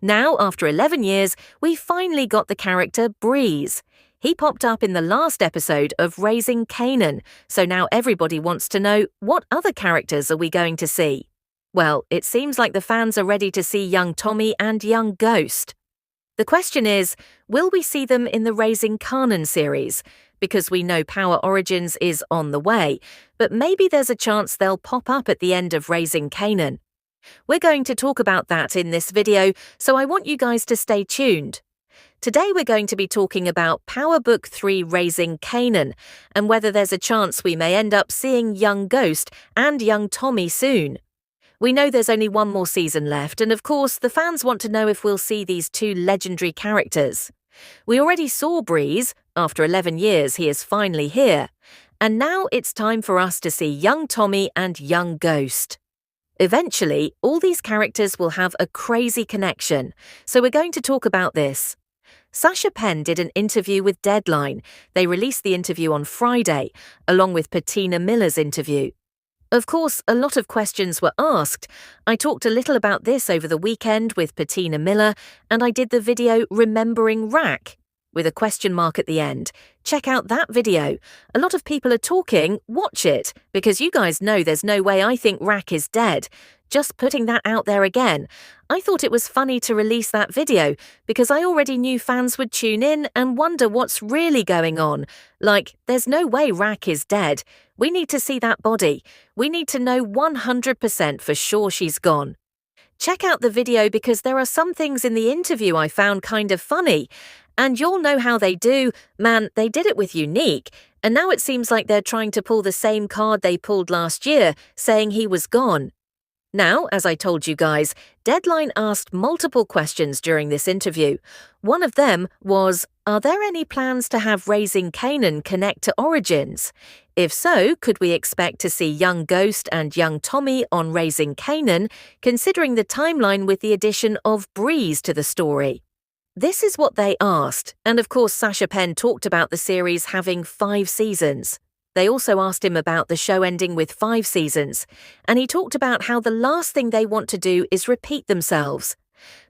Now, after 11 years, we finally got the character Breeze. He popped up in the last episode of Raising Kanan, so now everybody wants to know, what other characters are we going to see? Well, it seems like the fans are ready to see young Tommy and young Ghost. The question is, will we see them in the Raising Kanan series? Because we know Power Origins is on the way, but maybe there's a chance they'll pop up at the end of Raising Kanan. We're going to talk about that in this video, so I want you guys to stay tuned. Today we're going to be talking about Power Book 3 Raising Kanan, and whether there's a chance we may end up seeing young Ghost and young Tommy soon. We know there's only one more season left, and of course the fans want to know if we'll see these two legendary characters. We already saw Breeze. After 11 years he is finally here. And now it's time for us to see young Tommy and young Ghost. Eventually, all these characters will have a crazy connection, so we're going to talk about this. Sasha Penn did an interview with Deadline. They released the interview on Friday, along with Patina Miller's interview. Of course, a lot of questions were asked. I talked a little about this over the weekend with Patina Miller, and I did the video Remembering Rack, with a question mark at the end. Check out that video. A lot of people are talking, watch it, because you guys know there's no way I think Rack is dead. Just putting that out there again. I thought it was funny to release that video because I already knew fans would tune in and wonder what's really going on. Like, there's no way Rack is dead. We need to see that body. We need to know 100% for sure she's gone. Check out the video because there are some things in the interview I found kind of funny. And you'll know how they do. Man, they did it with Unique. And now it seems like they're trying to pull the same card they pulled last year, saying he was gone. Now, as I told you guys, Deadline asked multiple questions during this interview. One of them was, are there any plans to have Raising Kanan connect to Origins? If so, could we expect to see young Ghost and young Tommy on Raising Kanan, considering the timeline with the addition of Breeze to the story? This is what they asked, and of course Sasha Penn talked about the series having 5 seasons. They also asked him about the show ending with 5 seasons, and he talked about how the last thing they want to do is repeat themselves.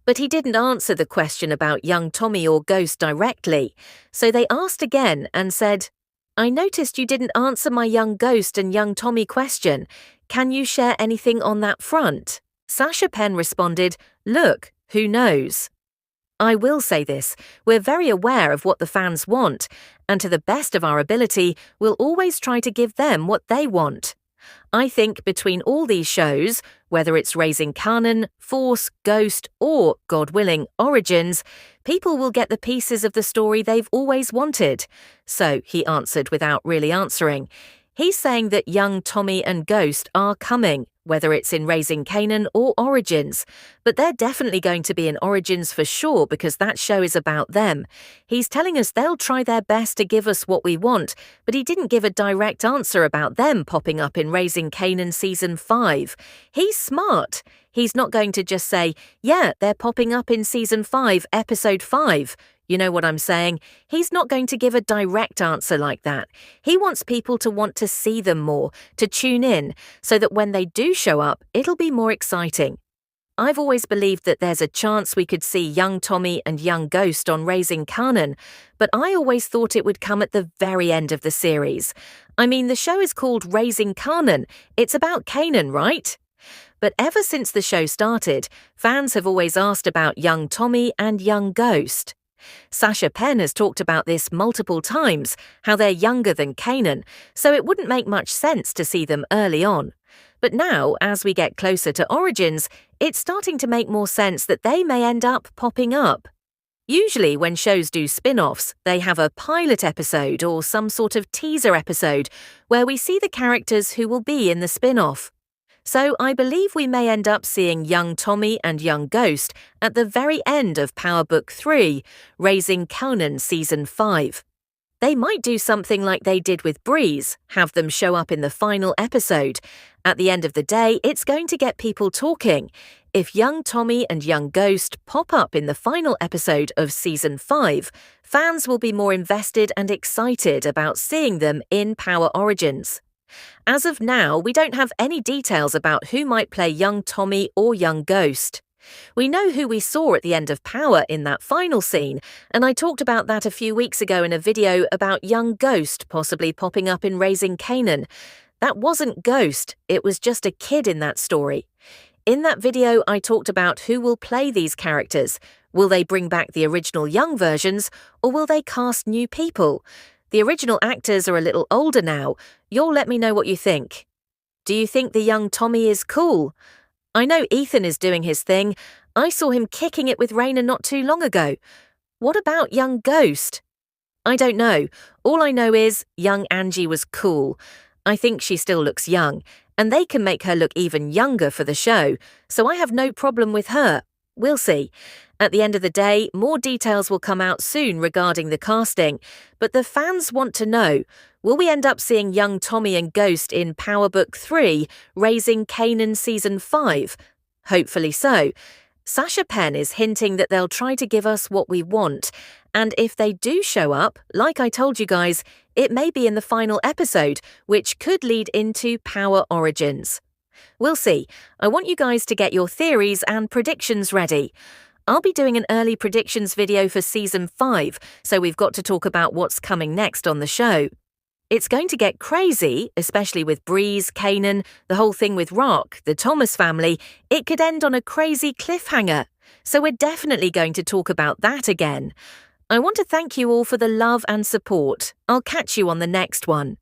But he didn't answer the question about young Tommy or Ghost directly, so they asked again and said, I noticed you didn't answer my young Ghost and young Tommy question. Can you share anything on that front? Sasha Penn responded, look, who knows? I will say this, we're very aware of what the fans want, and to the best of our ability, we'll always try to give them what they want. I think between all these shows, whether it's Raising Kanan, Force, Ghost, or, God willing, Origins, people will get the pieces of the story they've always wanted. So, he answered without really answering. He's saying that young Tommy and Ghost are coming, whether it's in Raising Kanan or Origins. But they're definitely going to be in Origins for sure because that show is about them. He's telling us they'll try their best to give us what we want, but he didn't give a direct answer about them popping up in Raising Kanan Season 5. He's smart. He's not going to just say, yeah, they're popping up in Season 5, Episode 5. You know what I'm saying? He's not going to give a direct answer like that. He wants people to want to see them more, to tune in, so that when they do show up, it'll be more exciting. I've always believed that there's a chance we could see young Tommy and young Ghost on Raising Kanan, but I always thought it would come at the very end of the series. I mean, the show is called Raising Kanan. It's about Kanan, right? But ever since the show started, fans have always asked about young Tommy and young Ghost. Sasha Penn has talked about this multiple times, how they're younger than Kanan, so it wouldn't make much sense to see them early on. But now, as we get closer to Origins, it's starting to make more sense that they may end up popping up. Usually when shows do spin-offs, they have a pilot episode or some sort of teaser episode where we see the characters who will be in the spin-off. So I believe we may end up seeing young Tommy and young Ghost at the very end of Power Book 3, Raising Kanan Season 5. They might do something like they did with Breeze, have them show up in the final episode. At the end of the day, it's going to get people talking. If young Tommy and young Ghost pop up in the final episode of Season 5, fans will be more invested and excited about seeing them in Power Origins. As of now, we don't have any details about who might play young Tommy or young Ghost. We know who we saw at the end of Power in that final scene, and I talked about that a few weeks ago in a video about young Ghost possibly popping up in Raising Kanan. That wasn't Ghost, it was just a kid in that story. In that video, I talked about who will play these characters. Will they bring back the original young versions, or will they cast new people? The original actors are a little older now. You'll let me know what you think. Do you think the young Tommy is cool? I know Ethan is doing his thing. I saw him kicking it with Raina not too long ago. What about young Ghost? I don't know. All I know is young Angie was cool. I think she still looks young, and they can make her look even younger for the show, so I have no problem with her. We'll see. At the end of the day, more details will come out soon regarding the casting, but the fans want to know, will we end up seeing young Tommy and Ghost in Power Book 3, Raising Kanan Season 5? Hopefully so. Sasha Penn is hinting that they'll try to give us what we want, and if they do show up, like I told you guys, it may be in the final episode, which could lead into Power Origins. We'll see. I want you guys to get your theories and predictions ready. I'll be doing an early predictions video for Season 5, so we've got to talk about what's coming next on the show. It's going to get crazy, especially with Breeze, Kanan, the whole thing with Rock, the Thomas family. It could end on a crazy cliffhanger. So we're definitely going to talk about that again. I want to thank you all for the love and support. I'll catch you on the next one.